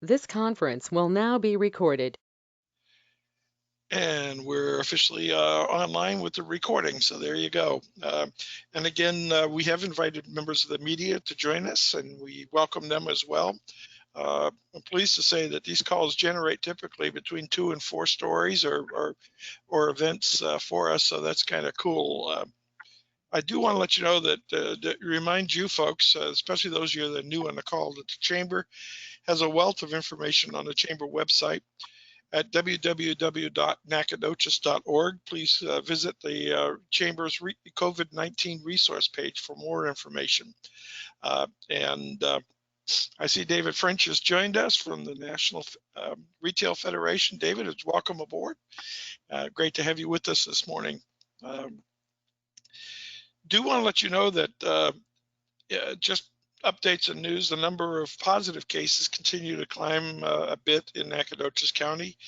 This conference will now be recorded. And we're officially online with the recording, so there you go. And again, we have invited members of the media to join us, and we welcome them as well. I'm pleased to say that these calls generate typically between 2 and 4 stories or events for us, so that's kind of cool. I do want to let you know that remind you folks, especially those of you that are new on the call, that the Chamber has a wealth of information on the Chamber website at www.nacogdoches.org. Please visit the Chamber's COVID-19 resource page for more information. And I see David French has joined us from the National Retail Federation. David, it's welcome aboard. Great to have you with us this morning. Do want to let you know that just updates and news, the number of positive cases continue to climb a bit in Nacogdoches County.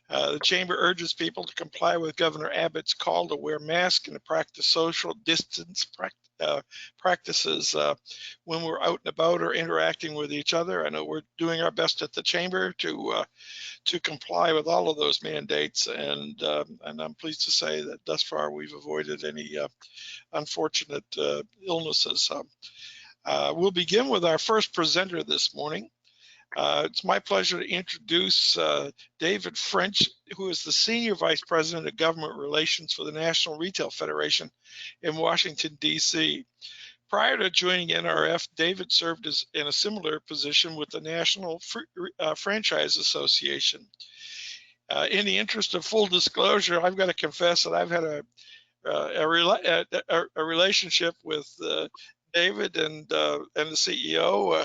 The Chamber urges people to comply with Governor Abbott's call to wear masks and to practice social distance practices when we're out and about or interacting with each other. I know we're doing our best at the Chamber to comply with all of those mandates, and I'm pleased to say that thus far we've avoided any unfortunate illnesses. We'll begin with our first presenter this morning. It's my pleasure to introduce David French, who is the Senior Vice President of Government Relations for the National Retail Federation in Washington, D.C. Prior to joining NRF, David served in a similar position with the National Franchise Association. In the interest of full disclosure, I've got to confess that I've had a relationship with David and the CEO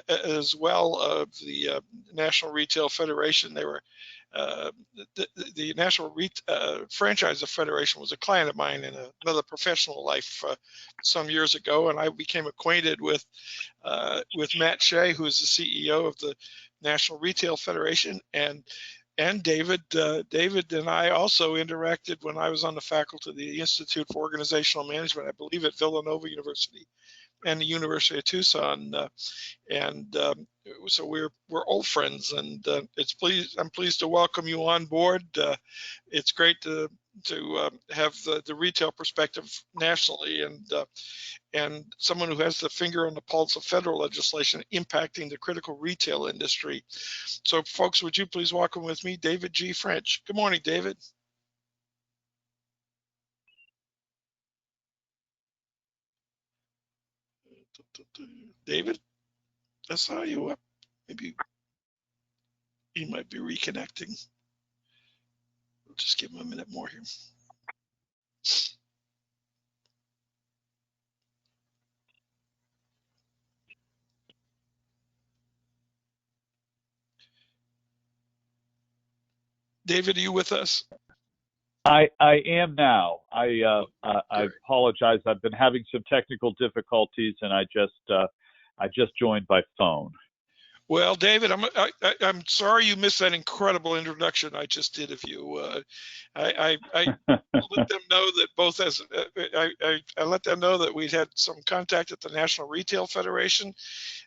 as well of the National Retail Federation. They were the National Franchise Federation was a client of mine in another professional life some years ago, and I became acquainted with Matt Shea, who is the CEO of the National Retail Federation, and David. David and I also interacted when I was on the faculty of the Institute for Organizational Management, I believe at Villanova University and the University of Tucson, so we're old friends, and I'm pleased to welcome you on board. It's great to have the retail perspective nationally, and someone who has the finger on the pulse of federal legislation impacting the critical retail industry. So folks, would you please welcome with me David G. French. Good morning, David. David, I saw you up. Maybe he might be reconnecting. We'll just give him a minute more here. David, are you with us? I am now. I apologize. I've been having some technical difficulties, and I just joined by phone. Well, David, I'm sorry you missed that incredible introduction I just did of you. I let them know that I let them know that we'd had some contact at the National Retail Federation,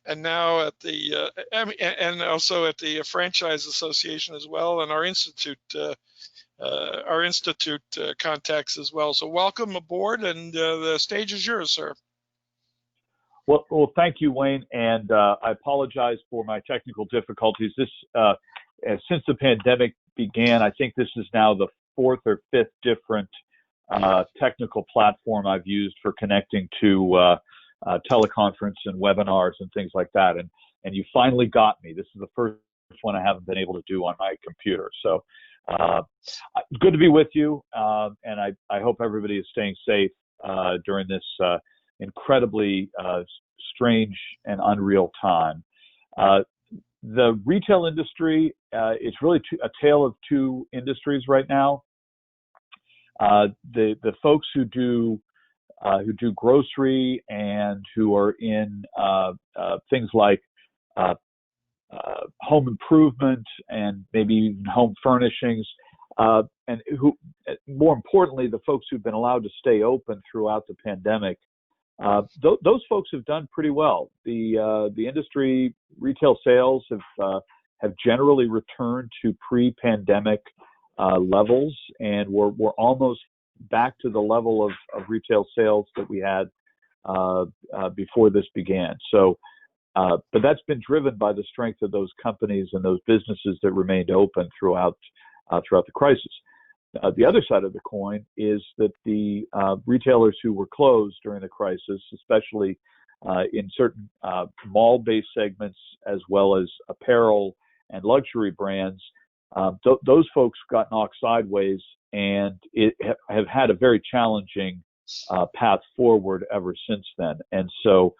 and now at the and also at the Franchise Association as well, and our institute contacts as well. So welcome aboard, and the stage is yours, sir. Well, thank you, Wayne, and I apologize for my technical difficulties. This, since the pandemic began, I think this is now the fourth or fifth different technical platform I've used for connecting to teleconference and webinars and things like that. And you finally got me. This is the first one I haven't been able to do on my computer. So good to be with you, and I hope everybody is staying safe during this incredibly strange and unreal time. The retail industry is really a tale of two industries right now. The folks who do grocery and who are in things like home improvement and maybe even home furnishings, and who, more importantly, the folks who've been allowed to stay open throughout the pandemic, those folks have done pretty well. The industry retail sales have generally returned to pre-pandemic levels, and we're almost back to the level of retail sales that we had before this began. So, but that's been driven by the strength of those companies and those businesses that remained open throughout the crisis. The other side of the coin is that the retailers who were closed during the crisis, especially in certain mall-based segments, as well as apparel and luxury brands, those folks got knocked sideways and have had a very challenging path forward ever since then. And so,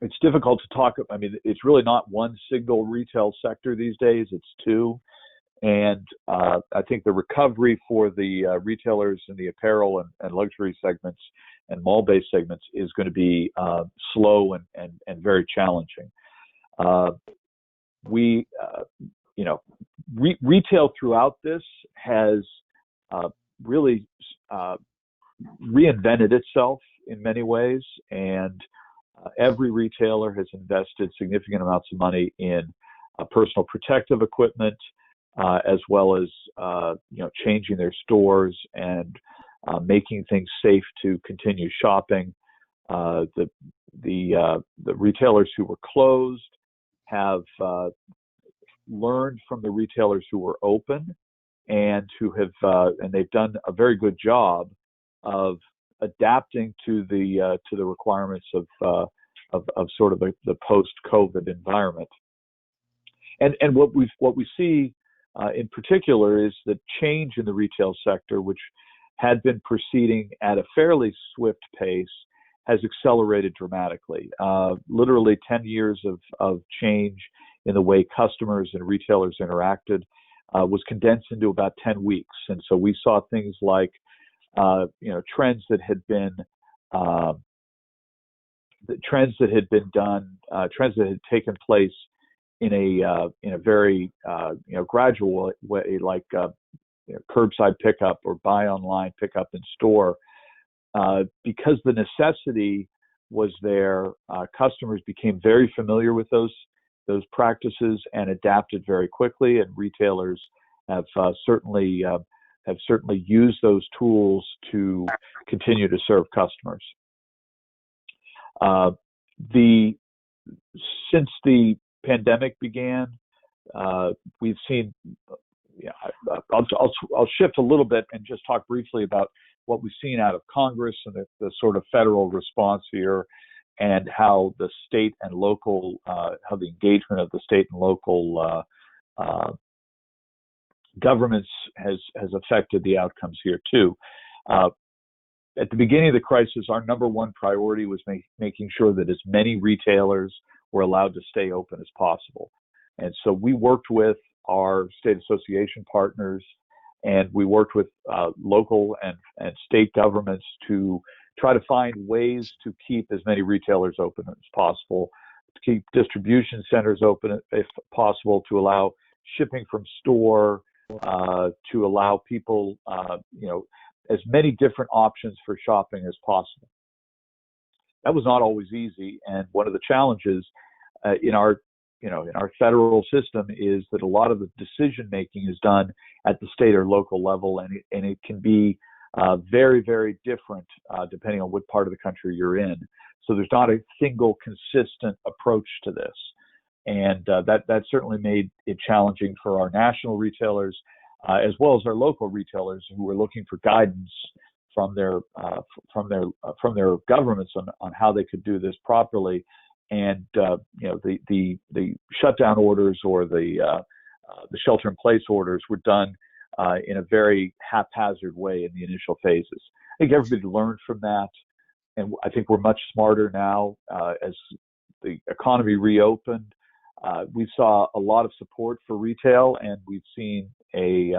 it's difficult to talk. I mean, it's really not one single retail sector these days. It's two. And I think the recovery for the retailers in the apparel and luxury segments and mall-based segments is going to be slow and very challenging. Retail throughout this has really reinvented itself in many ways, and every retailer has invested significant amounts of money in personal protective equipment, as well as changing their stores and making things safe to continue shopping. The retailers who were closed have learned from the retailers who were open, and they've done a very good job of adapting to the requirements of sort of the post-COVID environment. And what we see in particular is the change in the retail sector, which had been proceeding at a fairly swift pace, has accelerated dramatically. Literally 10 years of change in the way customers and retailers interacted was condensed into about 10 weeks. And so we saw things like trends that had taken place in a very gradual way, like curbside pickup or buy online, pickup in store. Because the necessity was there, customers became very familiar with those practices and adapted very quickly, and retailers have certainly used those tools to continue to serve customers. Since the pandemic began, we've seen. I'll shift a little bit and just talk briefly about what we've seen out of Congress and the sort of federal response here, and how the state and local, how the engagement of the state and local governments has affected the outcomes here too. At the beginning of the crisis, our number one priority was making sure that as many retailers were allowed to stay open as possible. And so we worked with our state association partners, and we worked with local and state governments to try to find ways to keep as many retailers open as possible, to keep distribution centers open if possible, to allow shipping from store, to allow people, as many different options for shopping as possible. That was not always easy, and one of the challenges in our federal system is that a lot of the decision making is done at the state or local level, and it can be very, very different depending on what part of the country you're in. So there's not a single consistent approach to this, and that certainly made it challenging for our national retailers as well as our local retailers who were looking for guidance from their governments on how they could do this properly. And the shutdown orders or the shelter-in-place orders were done in a very haphazard way in the initial phases. I think everybody learned from that, and I think we're much smarter now as the economy reopened. We saw a lot of support for retail, and we've seen a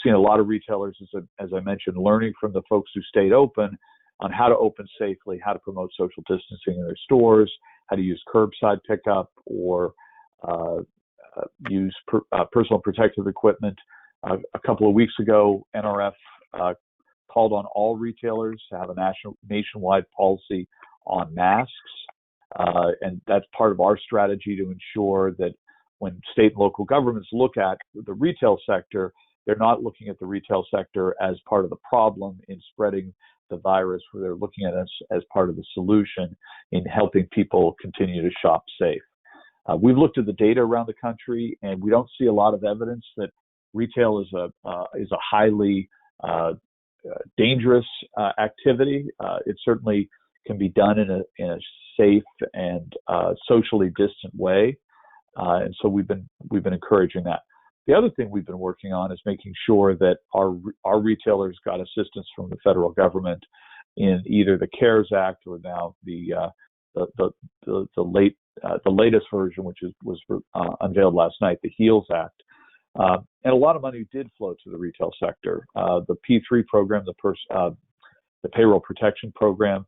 lot of retailers, as I mentioned, learning from the folks who stayed open on how to open safely, how to promote social distancing in their stores, how to use curbside pickup or use personal protective equipment. A couple of weeks ago, NRF called on all retailers to have a nationwide policy on masks. And that's part of our strategy to ensure that when state and local governments look at the retail sector, they're not looking at the retail sector as part of the problem in spreading the virus, where they're looking at us as part of the solution in helping people continue to shop safe. We've looked at the data around the country, and we don't see a lot of evidence that retail is a highly dangerous activity. It certainly can be done in a safe and socially distant way, and so we've been encouraging that. The other thing we've been working on is making sure that our retailers got assistance from the federal government in either the CARES Act or now the latest version, which was unveiled last night, the HEALS Act. And a lot of money did flow to the retail sector. The P3 program, the Payroll Protection Program,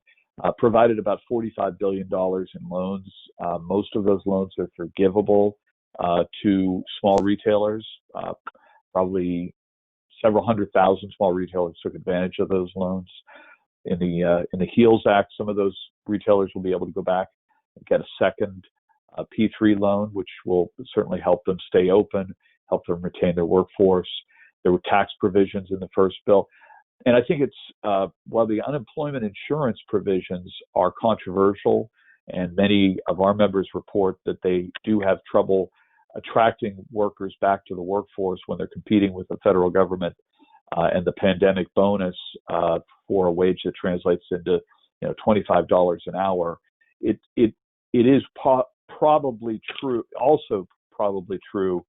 provided about $45 billion in loans. Most of those loans are forgivable to small retailers. Probably several hundred thousand small retailers took advantage of those loans. In the HEALS Act, some of those retailers will be able to go back and get a second P3 loan, which will certainly help them stay open, help them retain their workforce. There were tax provisions in the first bill. And I think it's, while the unemployment insurance provisions are controversial, and many of our members report that they do have trouble attracting workers back to the workforce when they're competing with the federal government and the pandemic bonus for a wage that translates into $25 an hour. It is probably true, also probably true,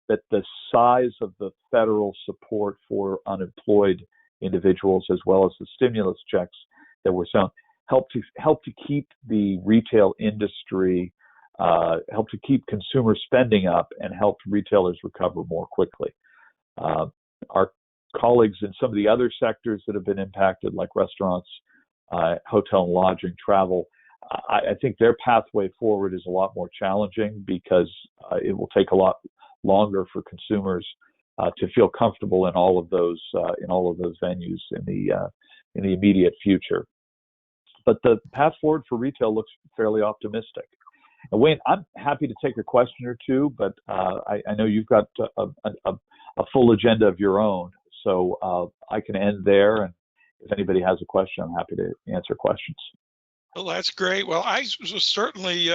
that the size of the federal support for unemployed individuals, as well as the stimulus checks that were sent, help to keep the retail industry, help to keep consumer spending up, and help retailers recover more quickly. Our colleagues in some of the other sectors that have been impacted, like restaurants, hotel and lodging, travel, I think their pathway forward is a lot more challenging because it will take a lot longer for consumers to feel comfortable in all of those venues in the immediate future. But the path forward for retail looks fairly optimistic. And Wayne, I'm happy to take a question or two, but I know you've got a full agenda of your own, so I can end there. And if anybody has a question, I'm happy to answer questions. Well, that's great. Well, I certainly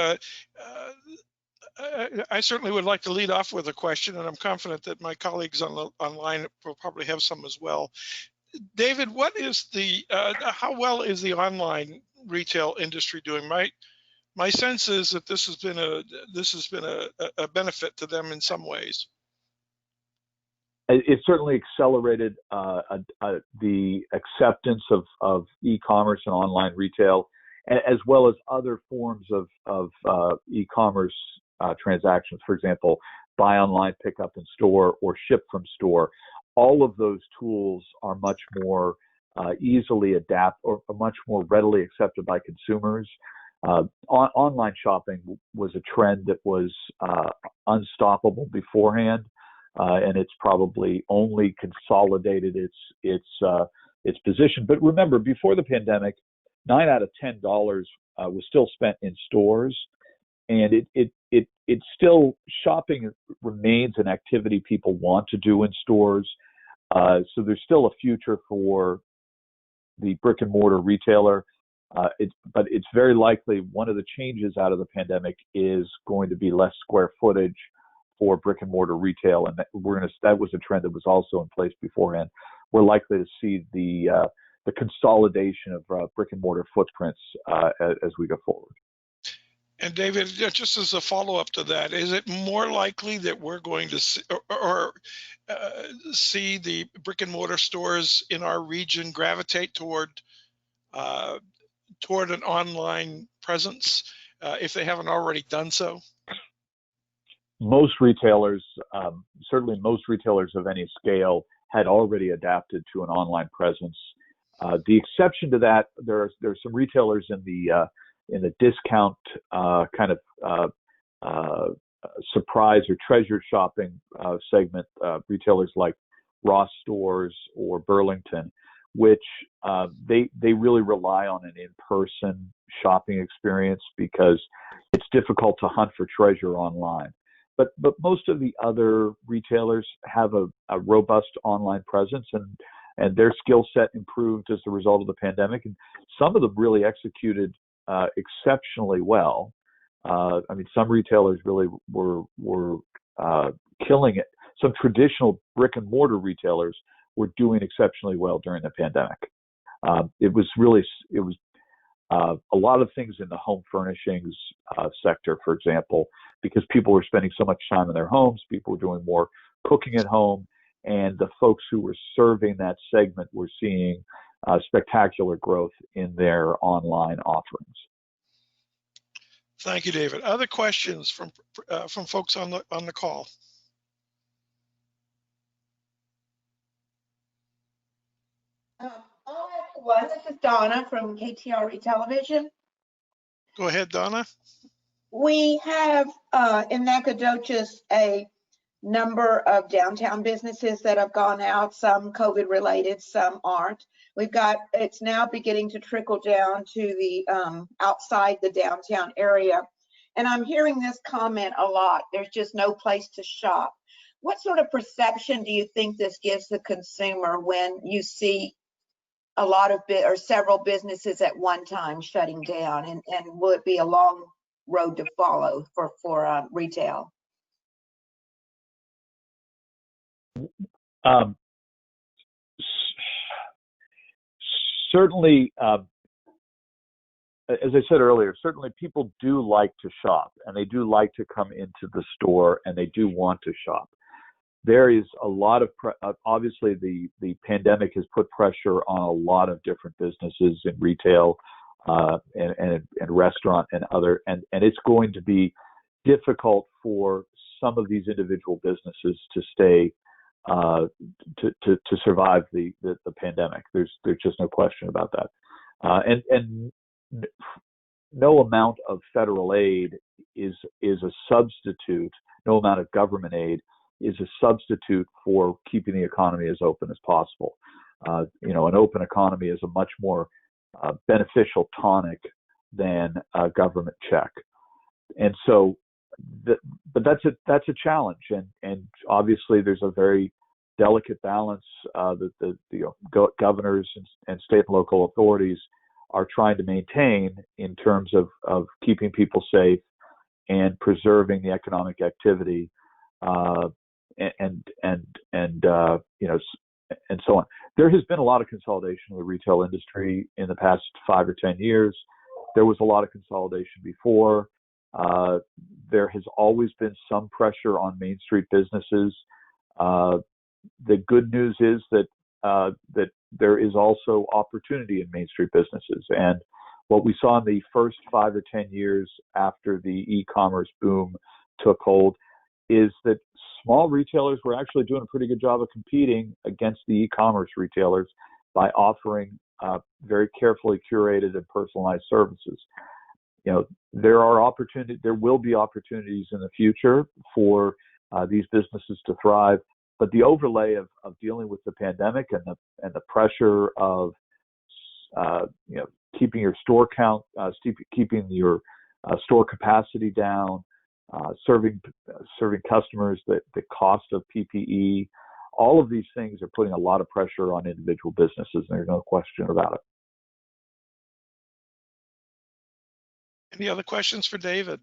would like to lead off with a question, and I'm confident that my colleagues online will probably have some as well. David, what is how well is the online retail industry doing? My sense is that this has been a benefit to them in some ways. It certainly accelerated the acceptance of e-commerce and online retail, as well as other forms of e-commerce transactions. For example, buy online, pick up in store, or ship from store. All of those tools are much more easily or much more readily accepted by consumers. Online shopping was a trend that was unstoppable beforehand, and it's probably only consolidated its position. But remember, before the pandemic, 9 out of $10 was still spent in stores, and it still, shopping remains an activity people want to do in stores. So there's still a future for the brick and mortar retailer. But it's very likely one of the changes out of the pandemic is going to be less square footage for brick and mortar retail, and that was a trend that was also in place beforehand. We're likely to see the consolidation of brick and mortar footprints as we go forward. And David, just as a follow-up to that, is it more likely that we're going to see the brick and mortar stores in our region gravitate toward an online presence if they haven't already done so? Most retailers, certainly most retailers of any scale, had already adapted to an online presence. The exception to that, there's some retailers in the discount kind of surprise or treasure shopping segment, retailers like Ross Stores or Burlington, which they really rely on an in-person shopping experience because it's difficult to hunt for treasure online. But most of the other retailers have a robust online presence, and their skill set improved as a result of the pandemic. And some of them really executed exceptionally well. I mean, some retailers really were killing it. Some traditional brick and mortar retailers were doing exceptionally well during the pandemic. It was a lot of things in the home furnishings sector, for example, because people were spending so much time in their homes, people were doing more cooking at home, and the folks who were serving that segment were seeing spectacular growth in their online offerings. Thank you, David. Other questions from folks on the call? I'll ask one. This is Donna from KTRE Television. Go ahead, Donna. We have in Nacogdoches a number of downtown businesses that have gone out, some COVID related, some aren't. It's now beginning to trickle down to the outside the downtown area. And I'm hearing this comment a lot. There's just no place to shop. What sort of perception do you think this gives the consumer when you see a lot of or several businesses at one time shutting down, and will it be a long road to follow for retail? Certainly, as I said earlier, certainly people do like to shop, and they do like to come into the store, and they do want to shop. There is a lot of obviously the pandemic has put pressure on a lot of different businesses in retail and restaurant and other, and it's going to be difficult for some of these individual businesses to stay to survive the pandemic. There's just no question about that. And no amount of federal aid is a substitute. No amount of government aid is a substitute for keeping the economy as open as possible. An open economy is a much more beneficial tonic than a government check. And so, but that's a challenge, and obviously there's a very delicate balance that the governors and state and local authorities are trying to maintain in terms of keeping people safe and preserving the economic activity, and so on. There has been a lot of consolidation in the retail industry in the past 5 or 10 years. There was a lot of consolidation before. There has always been some pressure on Main Street businesses. The good news is that there is also opportunity in Main Street businesses. And what we saw in the first 5 or 10 years after the e-commerce boom took hold is that small retailers were actually doing a pretty good job of competing against the e-commerce retailers by offering very carefully curated and personalized services. There will be opportunities in the future for these businesses to thrive, but the overlay of dealing with the pandemic and the pressure of keeping your store count, keeping your store capacity down, serving customers, the cost of PPE, all of these things are putting a lot of pressure on individual businesses, and there's no question about it. Any other questions for David?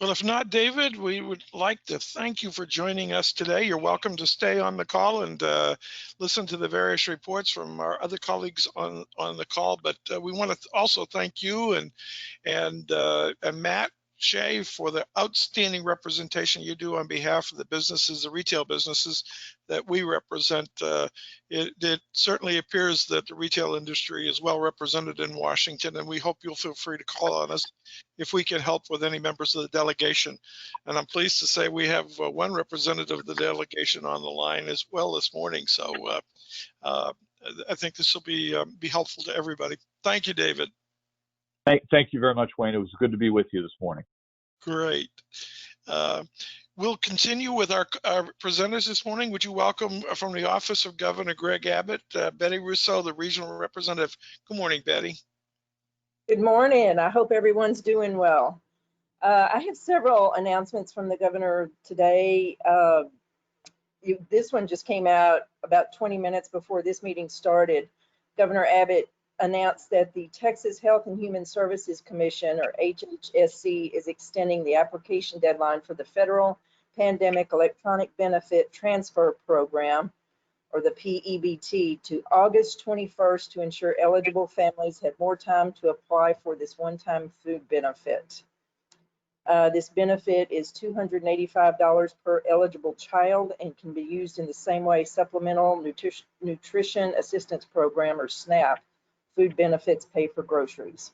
Well, if not, David, we would like to thank you for joining us today. You're welcome to stay on the call and listen to the various reports from our other colleagues on the call. But we want to also thank you and Matt Shea for the outstanding representation you do on behalf of the businesses, the retail businesses that we represent. It certainly appears that the retail industry is well represented in Washington, and we hope you'll feel free to call on us if we can help with any members of the delegation. And I'm pleased to say we have one representative of the delegation on the line as well this morning. So I think this will be helpful to everybody. Thank you, David. Thank you very much, Wayne. It was good to be with you this morning. Great. We'll continue with our presenters this morning. Would you welcome from the office of Governor Greg Abbott, Betty Russo, the regional representative. Good morning, Betty. Good morning. I hope everyone's doing well. I have several announcements from the governor today. This one just came out about 20 minutes before this meeting started. Governor Abbott announced that the Texas Health and Human Services Commission, or HHSC, is extending the application deadline for the Federal Pandemic Electronic Benefit Transfer Program, or the PEBT, to August 21st to ensure eligible families have more time to apply for this one-time food benefit. This benefit is $285 per eligible child and can be used in the same way Supplemental Nutrition Assistance Program, or SNAP, food benefits pay for groceries.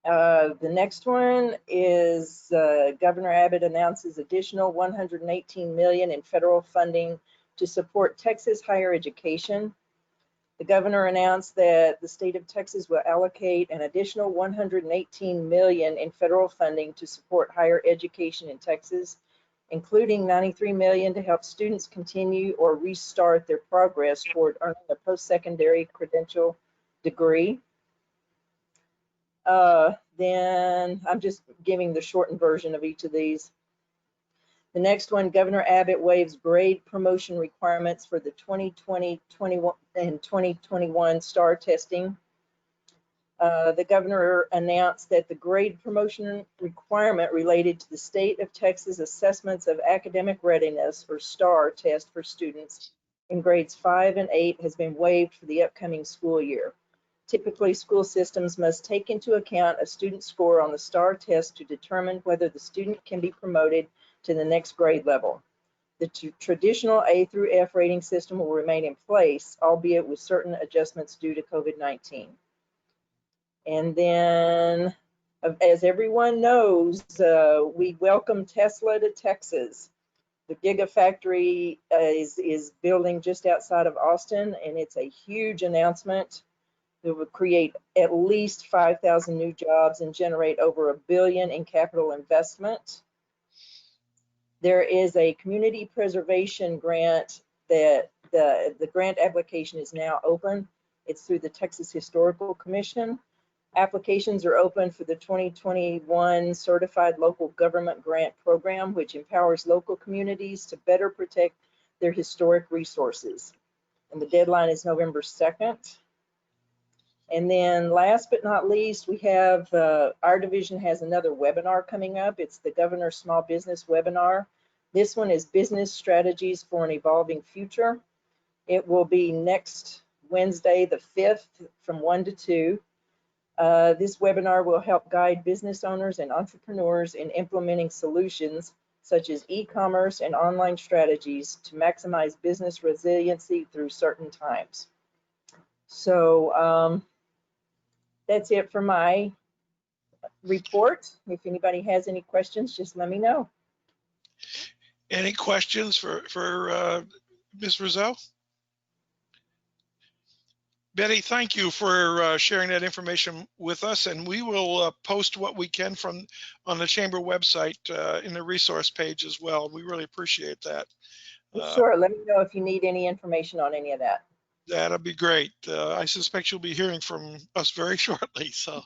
The next one is Governor Abbott announces additional $118 million in federal funding to support Texas higher education. The governor announced that the state of Texas will allocate an additional $118 million in federal funding to support higher education in Texas, including $93 million to help students continue or restart their progress toward earning a post-secondary credential degree. Then I'm just giving the shortened version of each of these. The next one, Governor Abbott waives grade promotion requirements for the 2020, 21, and 2021 STAR testing. The governor announced that the grade promotion requirement related to the state of Texas assessments of academic readiness, or STAR test for students in grades 5 and 8 has been waived for the upcoming school year. Typically, school systems must take into account a student's score on the STAR test to determine whether the student can be promoted to the next grade level. The traditional A through F rating system will remain in place, albeit with certain adjustments due to COVID-19. And then, as everyone knows, we welcome Tesla to Texas. The Gigafactory is building just outside of Austin, and it's a huge announcement. It will create at least 5,000 new jobs and generate over $1 billion in capital investment. There is a community preservation grant that the grant application is now open. It's through the Texas Historical Commission. Applications are open for the 2021 Certified Local Government Grant Program, which empowers local communities to better protect their historic resources. And the deadline is November 2nd. And then last but not least, we have, our division has another webinar coming up. It's the Governor's Small Business Webinar. This one is Business Strategies for an Evolving Future. It will be next Wednesday, the 5th, from 1 to 2. This webinar will help guide business owners and entrepreneurs in implementing solutions such as e-commerce and online strategies to maximize business resiliency through certain times. So that's it for my report. If anybody has any questions, just let me know. Any questions for Ms. Rizzo? Betty, thank you for sharing that information with us, and we will post what we can on the Chamber website in the resource page as well. We really appreciate that. Sure, let me know if you need any information on any of that. That'll be great. I suspect you'll be hearing from us very shortly, so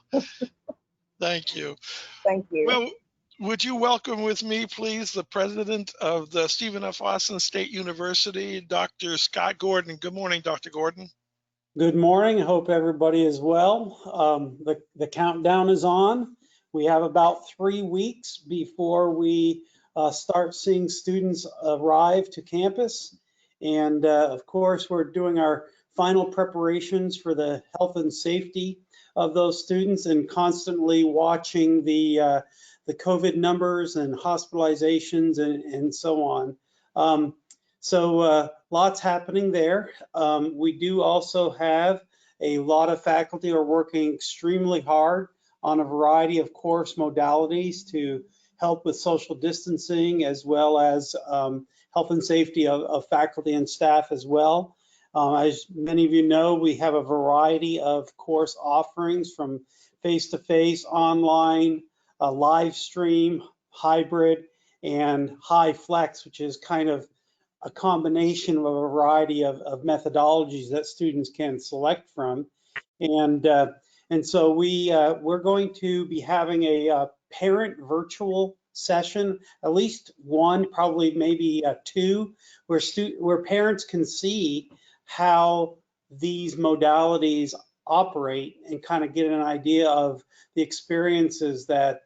thank you. Thank you. Well, would you welcome with me, please, the president of the Stephen F. Austin State University, Dr. Scott Gordon. Good morning, Dr. Gordon. Good morning. I hope everybody is well. The countdown is on. We have about 3 weeks before we start seeing students arrive to campus. And of course, we're doing our final preparations for the health and safety of those students and constantly watching the COVID numbers and hospitalizations and so on. So lots happening there. We do also have a lot of faculty who are working extremely hard on a variety of course modalities to help with social distancing, as well as health and safety of faculty and staff as well. As many of you know, we have a variety of course offerings, from face-to-face, online, live stream, hybrid, and high flex, which is kind of a combination of a variety of methodologies that students can select from. And so we're going to be having a parent virtual session, at least one, probably maybe two, where parents can see how these modalities operate and kind of get an idea of the experiences that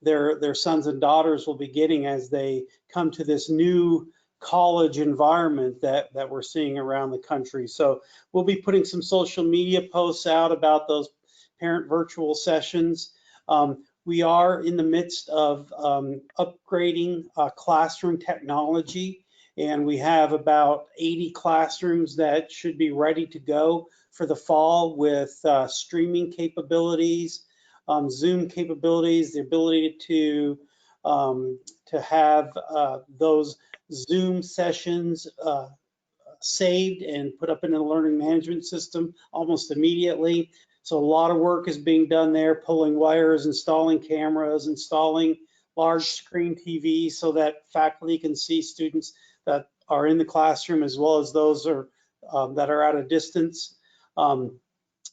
their sons and daughters will be getting as they come to this new college environment that we're seeing around the country. So we'll be putting some social media posts out about those parent virtual sessions. We are in the midst of upgrading classroom technology, and we have about 80 classrooms that should be ready to go for the fall with streaming capabilities, Zoom capabilities, the ability to have those Zoom sessions saved and put up in a learning management system almost immediately. So a lot of work is being done there, pulling wires, installing cameras, installing large screen TVs so that faculty can see students that are in the classroom as well as those that are at a distance.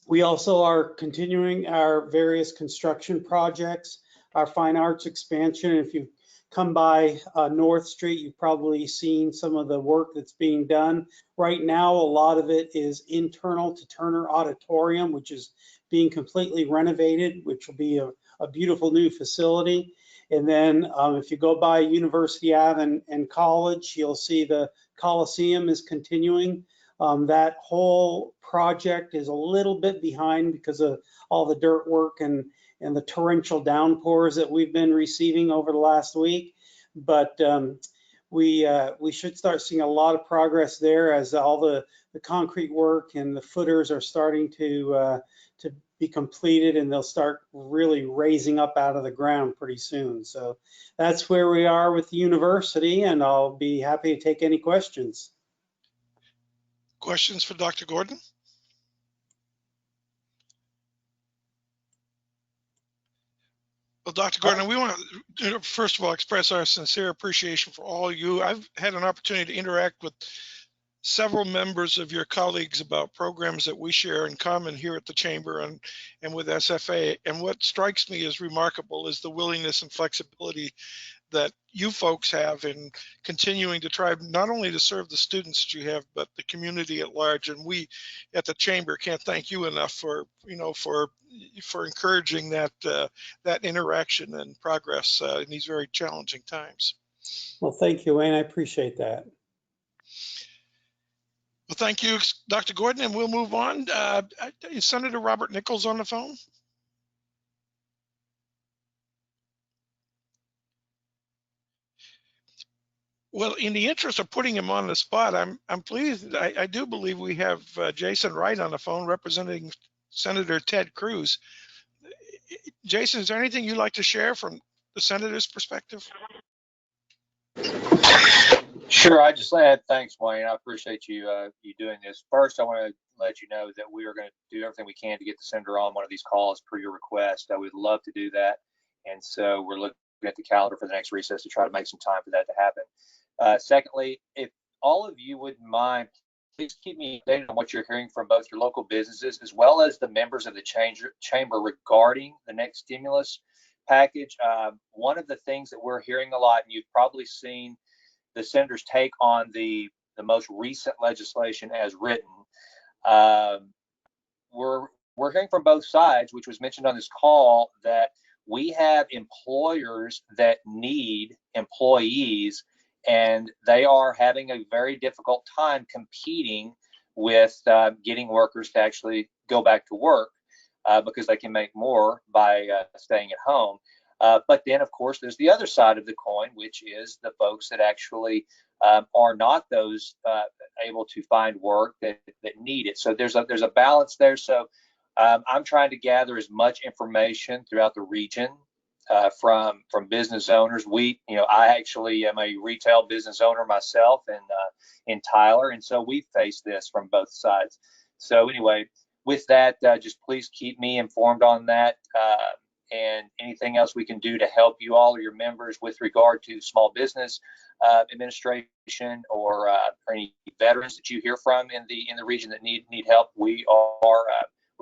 We also are continuing our various construction projects, our fine arts expansion. If you come by North Street, you've probably seen some of the work that's being done. Right now, a lot of it is internal to Turner Auditorium, which is being completely renovated, which will be a beautiful new facility. And then if you go by University Ave and College, you'll see the Coliseum is continuing. That whole project is a little bit behind because of all the dirt work and the torrential downpours that we've been receiving over the last week. But we should start seeing a lot of progress there as all the concrete work and the footers are starting to be completed, and they'll start really raising up out of the ground pretty soon. So that's where we are with the university, and I'll be happy to take any questions. Questions for Dr. Gordon? Well, Dr. Gordon, we want to, first of all, express our sincere appreciation for all you. I've had an opportunity to interact with several members of your colleagues about programs that we share in common here at the Chamber and with SFA. And what strikes me as remarkable is the willingness and flexibility that you folks have in continuing to try not only to serve the students that you have, but the community at large. And we at the Chamber can't thank you enough for, for encouraging that that interaction and progress in these very challenging times. Well, thank you, Wayne. I appreciate that. Well, thank you, Dr. Gordon, and we'll move on. Is Senator Robert Nichols on the phone? Well, in the interest of putting him on the spot, I'm pleased. I do believe we have Jason Wright on the phone representing Senator Ted Cruz. Jason, is there anything you'd like to share from the senator's perspective? Sure. I just add thanks, Wayne. I appreciate you doing this. First, I want to let you know that we are going to do everything we can to get the senator on one of these calls per your request. I would love to do that, and so we're looking at the calendar for the next recess to try to make some time for that to happen. Secondly, if all of you wouldn't mind, please keep me updated on what you're hearing from both your local businesses as well as the members of the chamber regarding the next stimulus package. One of the things that we're hearing a lot, and you've probably seen the senator's take on the most recent legislation as written, we're hearing from both sides, which was mentioned on this call, that we have employers that need employees, and they are having a very difficult time competing with getting workers to actually go back to work because they can make more by staying at home. But then, of course, there's the other side of the coin, which is the folks that actually are not those able to find work that need it. So there's a balance there. So I'm trying to gather as much information throughout the region from business owners. I actually am a retail business owner myself in Tyler, and so we face this from both sides. So anyway, with that, just please keep me informed on that. and anything else we can do to help you all or your members with regard to small business administration or any veterans that you hear from in the region that need help, we're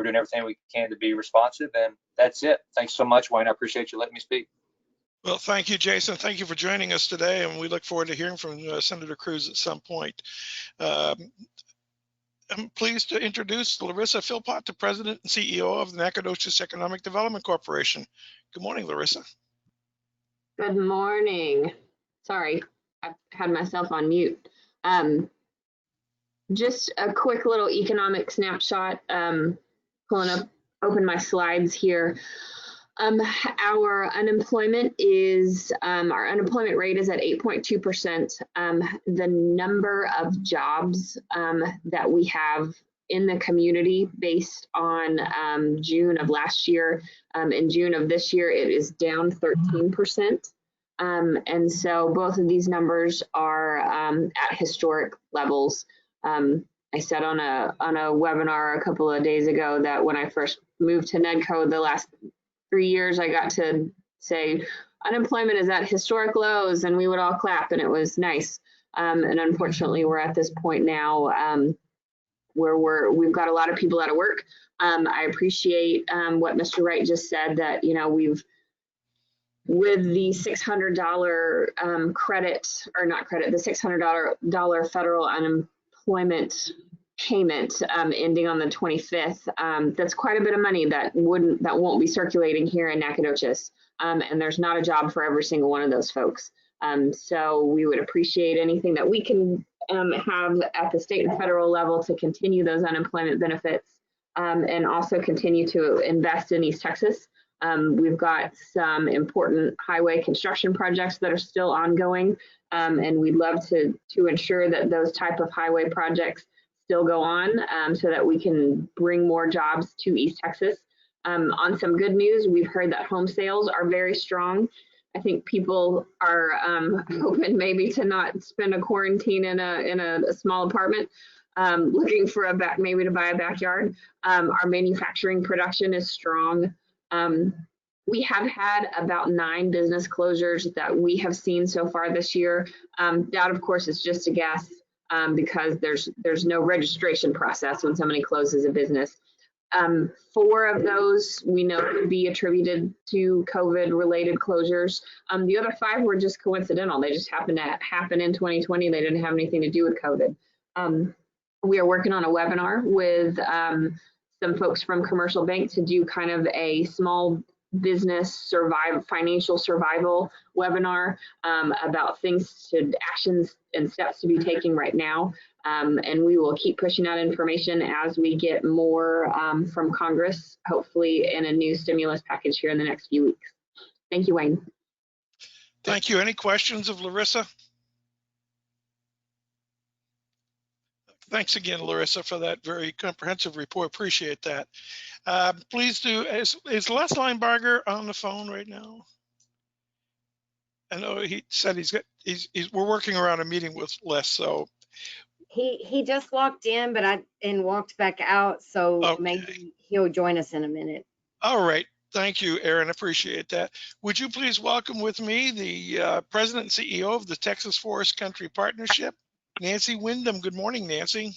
doing everything we can to be responsive. And that's it. Thanks so much, Wayne. I appreciate you letting me speak. Well, thank you, Jason. Thank you for joining us today, and we look forward to hearing from Senator Cruz at some point. I'm pleased to introduce Larissa Philpott, the President and CEO of the Nacogdoches Economic Development Corporation. Good morning, Larissa. Good morning. Sorry, I had myself on mute. Just a quick little economic snapshot. Open my slides here. Our unemployment rate is at 8.2%. The number of jobs that we have in the community based on June of last year, in June of this year, it is down 13%. And so both of these numbers are at historic levels. I said on a webinar a couple of days ago that when I first moved to NEDCO, the last 3 years, I got to say unemployment is at historic lows, and we would all clap, and it was nice. And unfortunately, we're at this point now where we've got a lot of people out of work. I appreciate what Mr. Wright just said, that with the $600 credit, or not credit, the $600 federal unemployment payment ending on the 25th. That's quite a bit of money that won't be circulating here in Nacogdoches. And there's not a job for every single one of those folks. So we would appreciate anything that we can have at the state and federal level to continue those unemployment benefits, and also continue to invest in East Texas. We've got some important highway construction projects that are still ongoing, and we'd love to ensure that those type of highway projects still go on, so that we can bring more jobs to East Texas. On some good news, we've heard that home sales are very strong. I think people are hoping maybe to not spend a quarantine in a small apartment, looking for maybe to buy a backyard. Our manufacturing production is strong. We have had about 9 business closures that we have seen so far this year. That, of course, is just a guess, because there's no registration process when somebody closes a business. 4 of those we know could be attributed to COVID-related closures. The other 5 were just coincidental. They just happened to happen in 2020. They didn't have anything to do with COVID. We are working on a webinar with some folks from Commercial Bank to do kind of a small business financial survival webinar about actions and steps to be taking right now. And we will keep pushing out information as we get more from Congress, hopefully in a new stimulus package here in the next few weeks. Thank you, Wayne. Thank you. Any questions of Larissa? Thanks again, Larissa, for that very comprehensive report. Appreciate that. Please do, is Les Linebarger on the phone right now? I know he said we're working around a meeting with Les, so. He just walked in, and walked back out, so okay. Maybe he'll join us in a minute. All right. Thank you, Aaron. Appreciate that. Would you please welcome with me the President and CEO of the Texas Forest Country Partnership, Nancy Wyndham. Good morning, Nancy.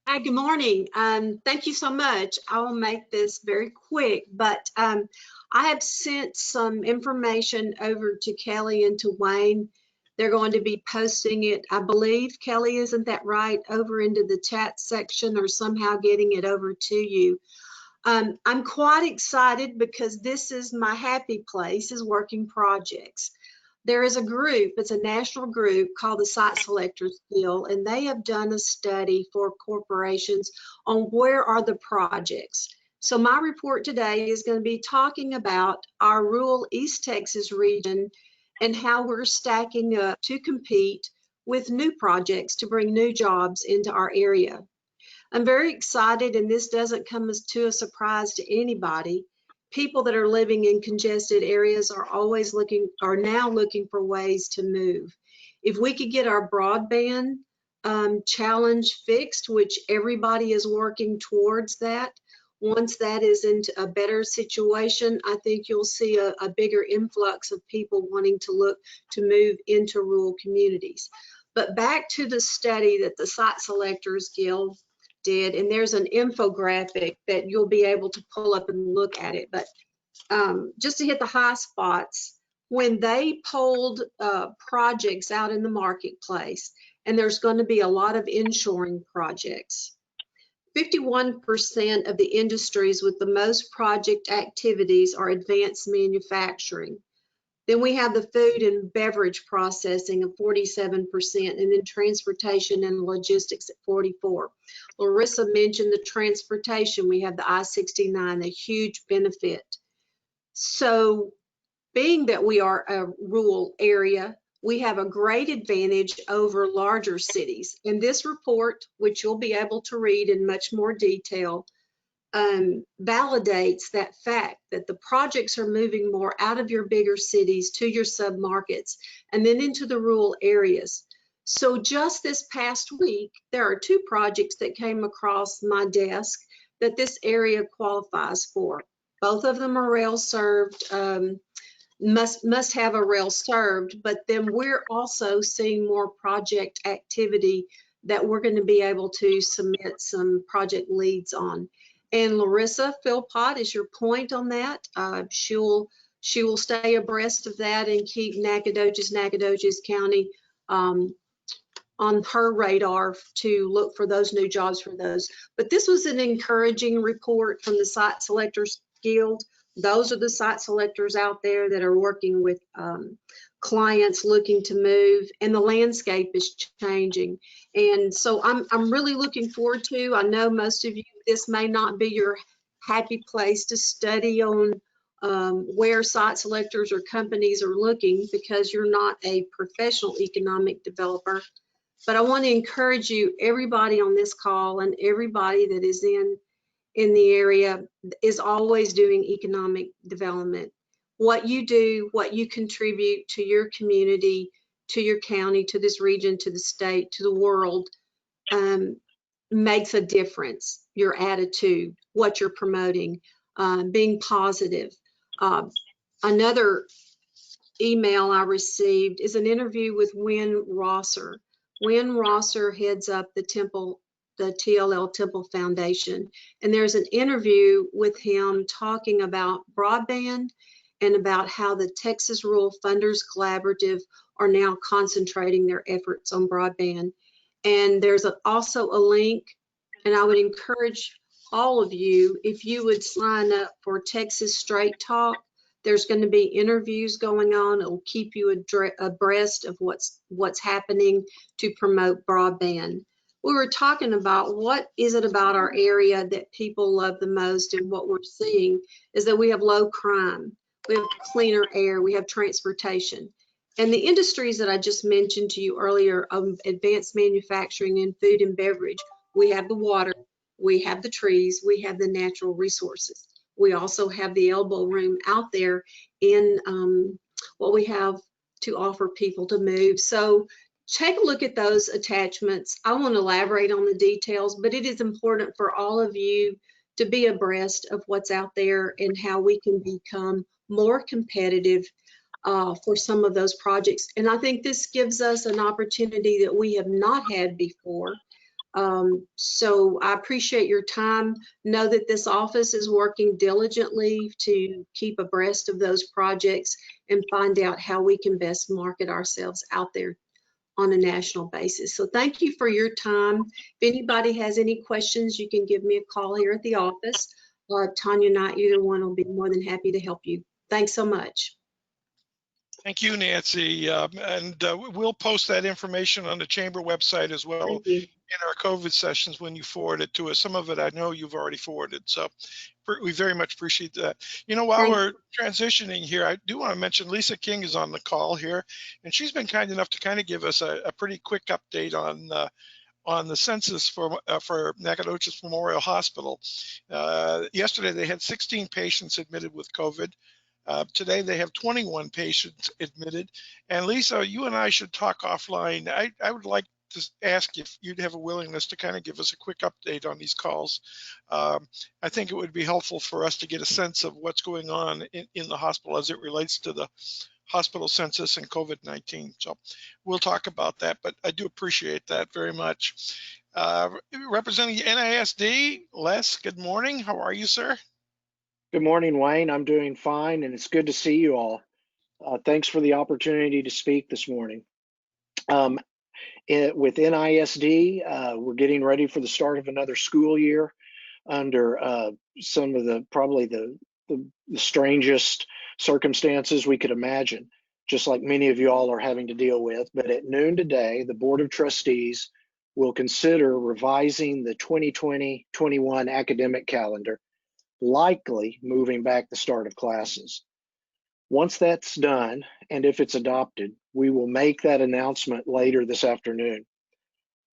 Hi, good morning. Thank you so much. I will make this very quick, but I have sent some information over to Kelly and to Wayne. They're going to be posting it, I believe, Kelly, isn't that right, over into the chat section, or somehow getting it over to you. I'm quite excited because this is my happy place, is working projects. There is a group, it's a national group called the Site Selectors Guild, and they have done a study for corporations on where are the projects. So my report today is going to be talking about our rural East Texas region and how we're stacking up to compete with new projects to bring new jobs into our area. I'm very excited, and this doesn't come as to a surprise to anybody. People that are living in congested areas are now looking for ways to move. If we could get our broadband challenge fixed, which everybody is working towards that, Once that is into a better situation, I think you'll see a bigger influx of people wanting to look to move into rural communities. But back to the study that the Site Selectors Guild did, and there's an infographic that you'll be able to pull up and look at it. But just to hit the high spots, when they polled projects out in the marketplace, and there's going to be a lot of inshoring projects, 51% of the industries with the most project activities are advanced manufacturing. Then we have the food and beverage processing of 47%, and then transportation and logistics at 44%. Larissa mentioned the transportation. We have the I-69, a huge benefit. So being that we are a rural area, we have a great advantage over larger cities. And this report, which you'll be able to read in much more detail, validates that fact that the projects are moving more out of your bigger cities to your submarkets and then into the rural areas. So just this past week, there are 2 projects that came across my desk that this area qualifies for. Both of them are rail served, must have a rail served, but then we're also seeing more project activity that we're going to be able to submit some project leads on. And Larissa Philpott is your point on that. She will stay abreast of that and keep Nacogdoches County on her radar to look for those new jobs for those. But this was an encouraging report from the Site Selectors Guild. Those are the site selectors out there that are working with clients looking to move, and the landscape is changing. And so I'm really looking forward to, I know most of you, this may not be your happy place to study on where site selectors or companies are looking because you're not a professional economic developer. But I want to encourage you, everybody on this call and everybody that is in the area is always doing economic development. What you do, what you contribute to your community, to your county, to this region, to the state, to the world, makes a difference. Your attitude, what you're promoting, being positive. Another email I received is an interview with Wynn Rosser. Wynn Rosser heads up the TLL Temple Foundation. And there's an interview with him talking about broadband and about how the Texas Rural Funders Collaborative are now concentrating their efforts on broadband. And there's also a link, and I would encourage all of you, if you would sign up for Texas Straight Talk, there's going to be interviews going on. It will keep you abreast of what's happening to promote broadband. We were talking about what is it about our area that people love the most, and what we're seeing is that we have low crime, we have cleaner air, we have transportation. And the industries that I just mentioned to you earlier, advanced manufacturing and food and beverage, we have the water, we have the trees, we have the natural resources. We also have the elbow room out there in what we have to offer people to move. So take a look at those attachments. I won't elaborate on the details, but it is important for all of you to be abreast of what's out there and how we can become more competitive for some of those projects. And I think this gives us an opportunity that we have not had before. So I appreciate your time. Know that this office is working diligently to keep abreast of those projects and find out how we can best market ourselves out there on a national basis. So thank you for your time. If anybody has any questions, you can give me a call here at the office. Tanya and I, either one, will be more than happy to help you. Thanks so much. Thank you, Nancy. And we'll post that information on the chamber website as well in our COVID sessions when you forward it to us. Some of it I know you've already forwarded. So we very much appreciate that. You know, while we're transitioning here, I do want to mention Lisa King is on the call here, and she's been kind enough to kind of give us a pretty quick update on the census for Nacogdoches Memorial Hospital. Yesterday, they had 16 patients admitted with COVID. Today, they have 21 patients admitted. And Lisa, you and I should talk offline. I would like just ask if you'd have a willingness to kind of give us a quick update on these calls. I think it would be helpful for us to get a sense of what's going on in the hospital as it relates to the hospital census and COVID-19. So we'll talk about that, but I do appreciate that very much. Representing NISD, Les, good morning. How are you, sir? Good morning, Wayne. I'm doing fine, and it's good to see you all. Thanks for the opportunity to speak this morning. With NISD, we're getting ready for the start of another school year under some of probably the strangest circumstances we could imagine, just like many of you all are having to deal with. But at noon today, the Board of Trustees will consider revising the 2020-21 academic calendar, likely moving back the start of classes. Once that's done, and if it's adopted, we will make that announcement later this afternoon.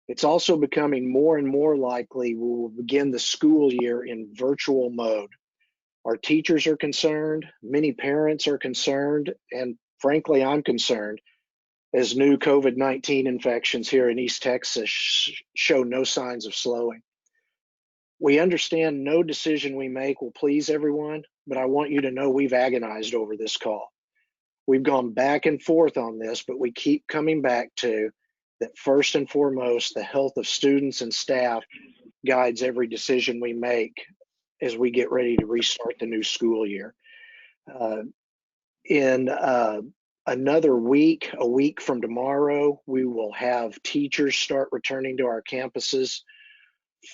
It's also becoming more and more likely we will begin the school year in virtual mode. Our teachers are concerned, many parents are concerned, and frankly, I'm concerned as new COVID-19 infections here in East Texas show no signs of slowing. We understand no decision we make will please everyone, but I want you to know we've agonized over this call. We've gone back and forth on this, but we keep coming back to that first and foremost, the health of students and staff guides every decision we make as we get ready to restart the new school year. In another week, a week from tomorrow, we will have teachers start returning to our campuses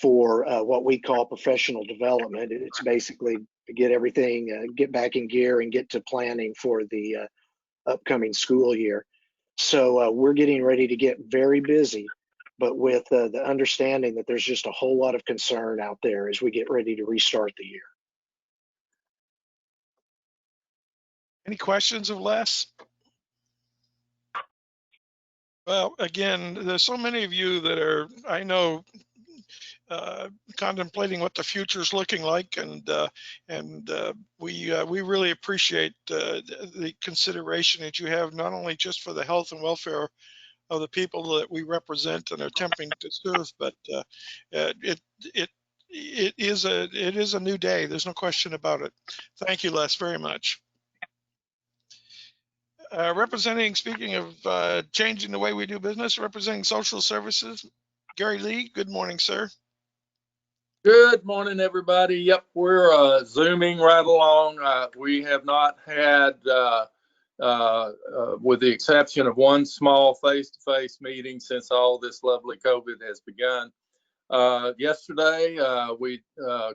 for what we call professional development. It's basically to get everything, get back in gear and get to planning for the upcoming school year. So we're getting ready to get very busy, but with the understanding that there's just a whole lot of concern out there as we get ready to restart the year. Any questions of Les? Well, again, there's so many of you that are, I know, contemplating what the future is looking like, and we really appreciate the consideration that you have, not only just for the health and welfare of the people that we represent and are attempting to serve, but it is a new day. There's no question about it. Thank you, Les, very much. Speaking of changing the way we do business, representing social services, Gary Lee, good morning, sir. Good morning, everybody. Yep, we're zooming right along. We have not had, with the exception of one small face-to-face meeting since all this lovely COVID has begun. Yesterday, we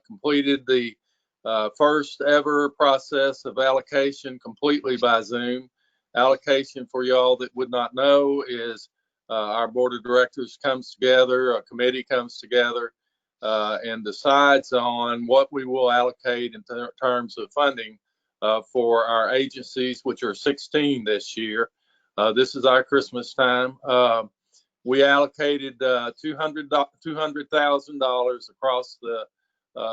completed the first ever process of allocation completely by Zoom. Allocation, for y'all that would not know, is our board of directors comes together, a committee comes together, and decides on what we will allocate in terms of funding for our agencies, which are 16 this year. This is our Christmas time. We allocated $200,000 across the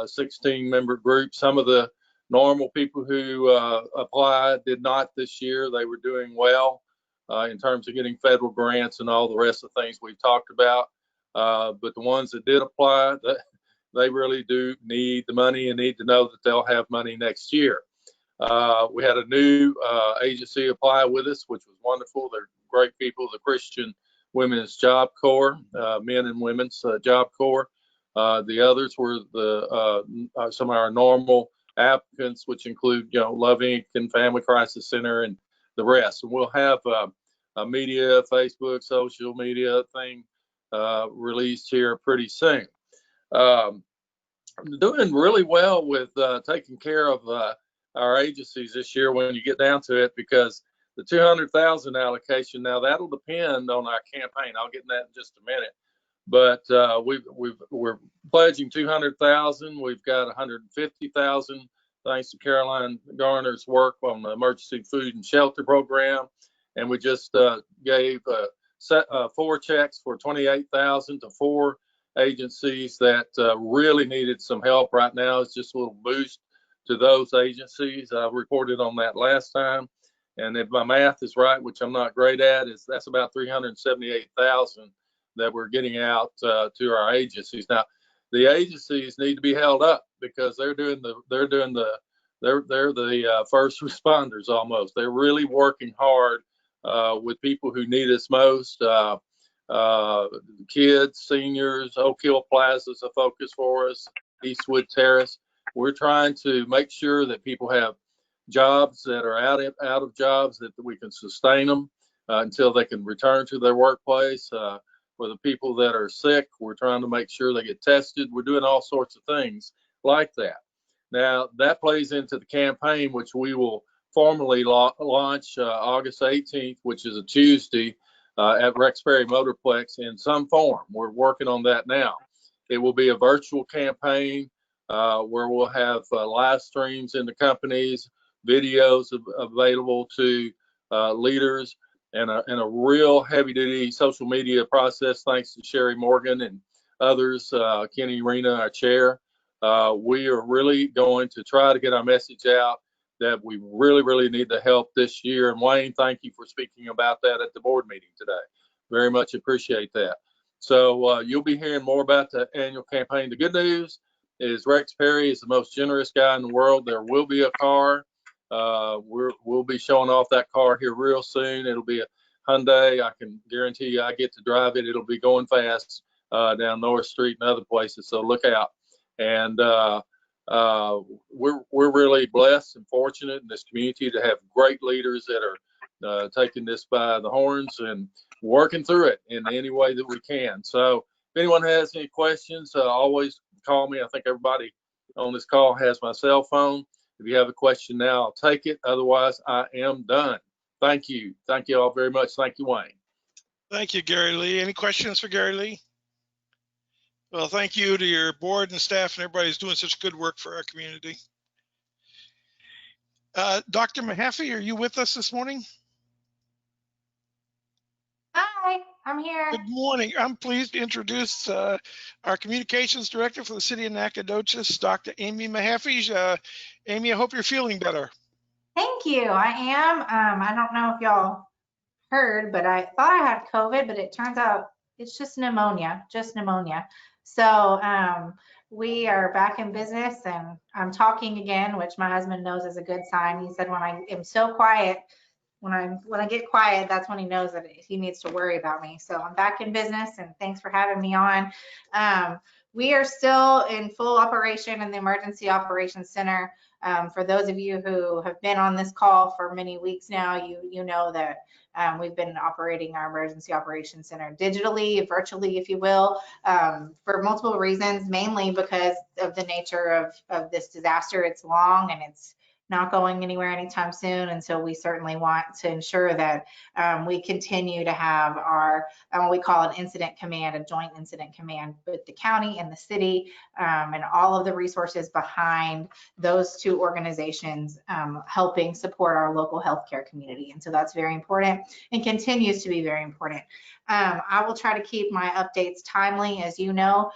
16 member group. Some of the normal people who applied did not this year. They were doing well in terms of getting federal grants and all the rest of the things we've talked about. But the ones that did apply, they really do need the money and need to know that they'll have money next year. We had a new agency apply with us, which was wonderful. They're great people, the Christian Women's Job Corps, Men and Women's Job Corps. The others were some of our normal applicants, which include, Love Inc. and Family Crisis Center and the rest. And we'll have a media, Facebook, social media thing released here pretty soon. Doing really well with taking care of our agencies this year when you get down to it, because the 200,000 allocation, now that'll depend on our campaign. I'll get in that in just a minute. But we're pledging 200,000. We've got 150,000 thanks to Caroline Garner's work on the emergency food and shelter program. And we just gave 4 checks for 28,000 to 4 agencies that really needed some help right now. It's just a little boost to those agencies. I reported on that last time. And if my math is right, which I'm not great at, that's about 378,000 that we're getting out to our agencies. Now, the agencies need to be held up because they're the first responders almost. They're really working hard with people who need us most. Kids, seniors, Oak Hill Plaza is a focus for us, Eastwood Terrace. We're trying to make sure that people have jobs that are out of jobs, that we can sustain them until they can return to their workplace. For the people that are sick, we're trying to make sure they get tested. We're doing all sorts of things like that. Now, that plays into the campaign, which we will formally launch August 18th, which is a Tuesday, at Rexbury Motorplex in some form. We're working on that now. It will be a virtual campaign where we'll have live streams in the companies, videos available to leaders, and a real heavy-duty social media process, thanks to Sherry Morgan and others, Kenny Rena, our chair. We are really going to try to get our message out that we really need the help this year. And Wayne, thank you for speaking about that at the board meeting today. Very much appreciate that. So you'll be hearing more about the annual campaign. The good news is Rex Perry is the most generous guy in the world. There will be a car. We'll be showing off that car here real soon. It'll be a Hyundai. I can guarantee you I get to drive it. It'll be going fast down North Street and other places. So look out. And we're really blessed and fortunate in this community to have great leaders that are taking this by the horns and working through it in any way that we can. So if anyone has any questions, always call me. I think everybody on this call has my cell phone. If you have a question now, I'll take it. Otherwise, I am done. Thank you. Thank you all very much. Thank you, Wayne. Thank you, Gary Lee. Any questions for Gary Lee? Well, thank you to your board and staff and everybody who's doing such good work for our community. Dr. Mahaffey, are you with us this morning? Hi, I'm here. Good morning. I'm pleased to introduce our communications director for the city of Nacogdoches, Dr. Amy Mahaffey. Amy, I hope you're feeling better. Thank you. I am. I don't know if y'all heard, but I thought I had COVID, but it turns out it's just pneumonia, So we are back in business and I'm talking again, which my husband knows is a good sign. He said when I am so quiet, when I get quiet, that's when he knows that he needs to worry about me. So I'm back in business and thanks for having me on. We are still in full operation in the Emergency Operations Center. For those of you who have been on this call for many weeks now, you know that we've been operating our Emergency Operations Center digitally, virtually, if you will, for multiple reasons, mainly because of the nature of this disaster. It's long and it's not going anywhere anytime soon. And so we certainly want to ensure that we continue to have our, what we call an incident command, a joint incident command with the county and the city, and all of the resources behind those two organizations helping support our local healthcare community. And so that's very important and continues to be very important. I will try to keep my updates timely. As you know,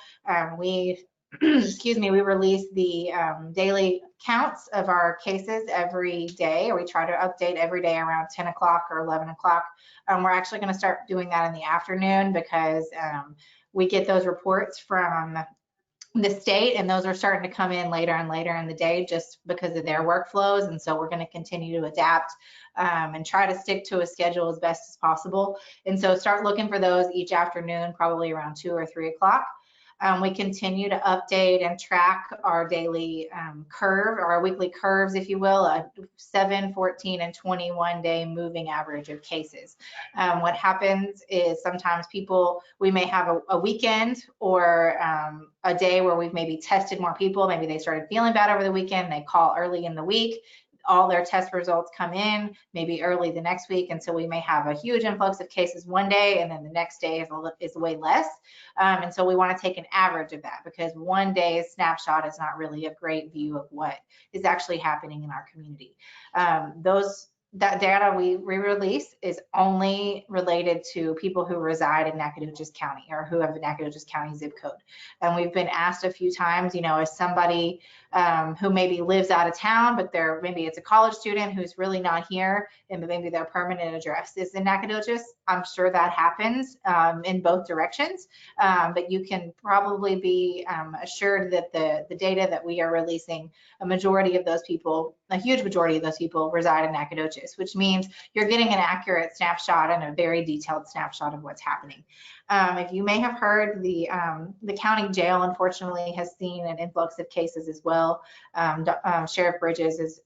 we release the daily counts of our cases every day, or we try to update every day around 10 o'clock or 11 o'clock. We're actually going to start doing that in the afternoon because we get those reports from the state and those are starting to come in later and later in the day just because of their workflows. And so we're going to continue to adapt and try to stick to a schedule as best as possible. And so start looking for those each afternoon, probably around 2 or 3 o'clock. We continue to update and track our daily curve, or our weekly curves, if you will, a 7, 14, and 21 day moving average of cases. What happens is sometimes we may have a weekend or a day where we've maybe tested more people. Maybe they started feeling bad over the weekend. They call early in the week. All their test results come in maybe early the next week. And so we may have a huge influx of cases one day and then the next day is way less. And so we want to take an average of that because one day's snapshot is not really a great view of what is actually happening in our community. that data we release is only related to people who reside in Nacogdoches County or who have a Nacogdoches County zip code. And we've been asked a few times, you know, as somebody who maybe lives out of town, but maybe it's a college student who's really not here, and maybe their permanent address is in Nacogdoches. I'm sure that happens in both directions, but you can probably be assured that the data that we are releasing, a majority of those people, a huge majority of those people reside in Nacogdoches, which means you're getting an accurate snapshot and a very detailed snapshot of what's happening. If you may have heard, the county jail, unfortunately, has seen an influx of cases as well. Sheriff Bridges has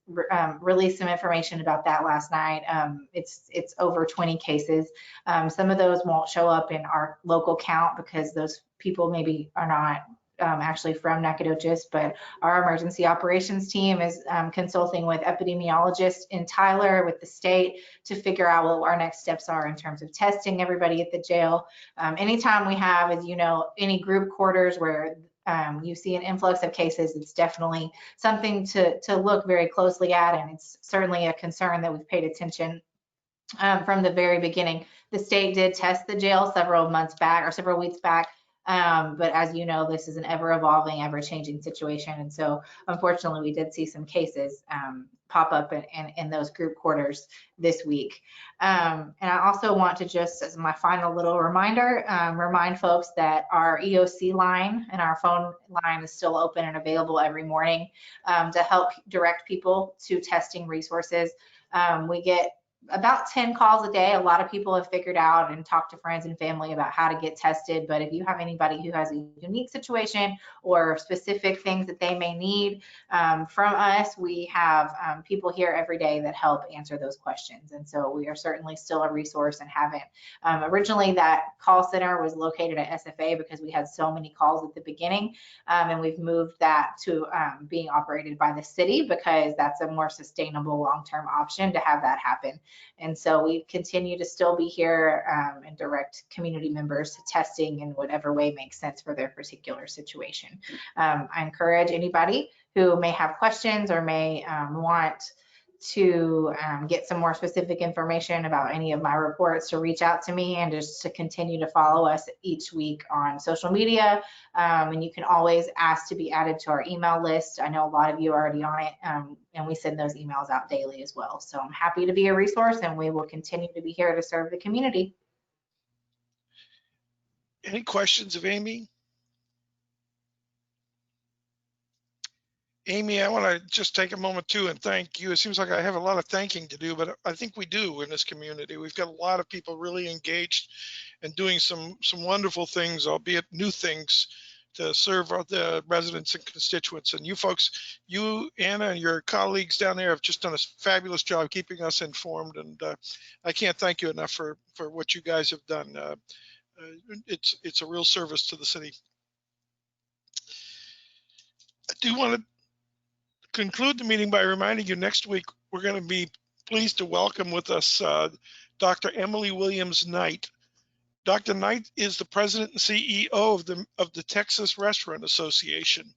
released some information about that last night. It's over 20 cases. Some of those won't show up in our local count because those people maybe are not actually from Nacogdoches, but our emergency operations team is consulting with epidemiologists in Tyler with the state to figure out what our next steps are in terms of testing everybody at the jail. Anytime we have, as you know, any group quarters where you see an influx of cases, it's definitely something to look very closely at, and it's certainly a concern that we've paid attention from the very beginning. The state did test the jail several months back or several weeks back. But as you know, this is an ever evolving, ever changing situation. And so unfortunately, we did see some cases pop up in those group quarters this week. And I also want to just, as my final little reminder, remind folks that our EOC line and our phone line is still open and available every morning to help direct people to testing resources. We get about 10 calls a day. A lot of people have figured out and talked to friends and family about how to get tested. But if you have anybody who has a unique situation or specific things that they may need from us, we have people here every day that help answer those questions. And so we are certainly still a resource and haven't. Originally, that call center was located at SFA because we had so many calls at the beginning. And we've moved that to being operated by the city because that's a more sustainable long-term option to have that happen. And so we continue to still be here and direct community members to testing in whatever way makes sense for their particular situation. I encourage anybody who may have questions or may want to get some more specific information about any of my reports to reach out to me and just to continue to follow us each week on social media. And you can always ask to be added to our email list. I know a lot of you are already on it, and we send those emails out daily as well. So I'm happy to be a resource, and we will continue to be here to serve the community. Any questions of Amy? Amy, I want to just take a moment too and thank you. It seems like I have a lot of thanking to do, but I think we do in this community. We've got a lot of people really engaged and doing some wonderful things, albeit new things, to serve the residents and constituents. And you folks, you, Anna, and your colleagues down there have just done a fabulous job keeping us informed. And I can't thank you enough for what you guys have done. It's a real service to the city. I do want to conclude the meeting by reminding you next week we're going to be pleased to welcome with us Dr. Emily Williams Knight. Dr. Knight is the president and CEO of the Texas Restaurant Association,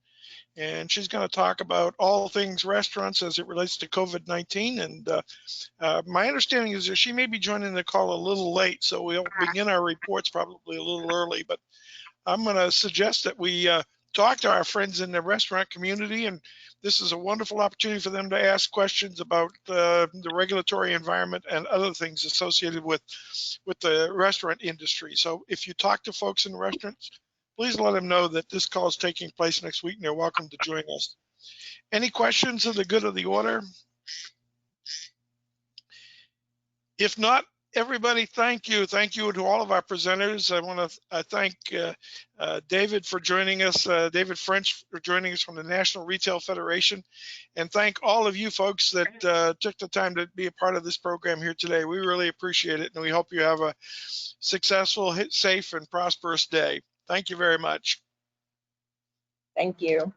and she's going to talk about all things restaurants as it relates to COVID-19. And my understanding is that she may be joining the call a little late, so we'll begin our reports probably a little early. But I'm going to suggest that we talk to our friends in the restaurant community, and this is a wonderful opportunity for them to ask questions about the regulatory environment and other things associated with the restaurant industry. So if you talk to folks in the restaurants, please let them know that this call is taking place next week, and they're welcome to join us. Any questions of the good of the order? If not, everybody, thank you. Thank you to all of our presenters. I want to thank David for joining us, David French for joining us from the National Retail Federation, and thank all of you folks that took the time to be a part of this program here today. We really appreciate it, and we hope you have a successful, safe, and prosperous day. Thank you very much. Thank you.